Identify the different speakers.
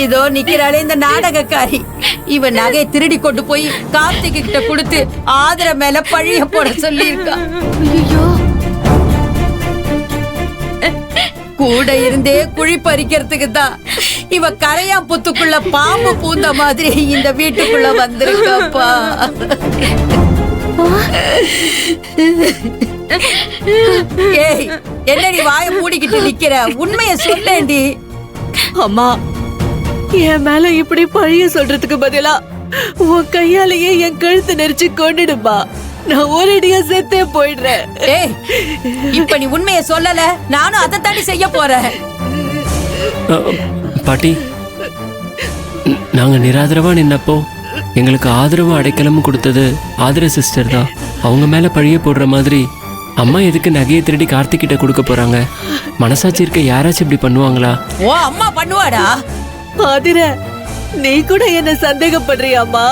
Speaker 1: இதோ நிக்கிறாளே இந்த நாடகக்காரி. இவன் நகையை திருடி கொண்டு போய் கார்த்திக் கிட்ட கொடுத்து ஆதர மேல பழிய போட சொல்லி இருக்கா. கூட இருந்தே குழி பறிக்கிறதுக்கு தான் இவ கரையா புத்துக்குள்ள பாம்பு பூந்த மாதிரி இந்த வீட்டுக்குள்ள வந்திருக்காப்பா. ஏய், என்னடி வாயை மூடிக்கிட்டு நிக்கிற? உண்மையை சொல்லேண்டி.
Speaker 2: அம்மா, என் மேல இப்படி பழிய சொல்றதுக்கு பதிலா உன் கையாலேயே என் கழுத்து நெரிச்சு கொண்டுடுமா. நான் ஒரேடியா செத்தே போயிடுறேன்.
Speaker 1: ஏய், இப்ப நீ உண்மையை சொல்லல, நானும் அதை தாண்டி செய்ய போறேன்.
Speaker 3: பாட்டி, நாங்க நிராதரவா நின்னப்போ எங்களுக்கு ஆதரவும் அடைக்கலமும் கொடுத்தது ஆதர சிஸ்டர் தான். அவங்க மேல பழிய போடுற மாதிரி அம்மா எதுக்கு நகையை திருடி கார்த்திக் கிட்ட கொடுக்க போறாங்க? மனசாட்சி இருக்க யாராச்சும் இப்படி பண்ணுவாங்களா?
Speaker 1: ஓ அம்மா பண்ணுவாடா.
Speaker 2: ஆதிர, நீ கூட என்ன சந்தேகப்படுறியாமா?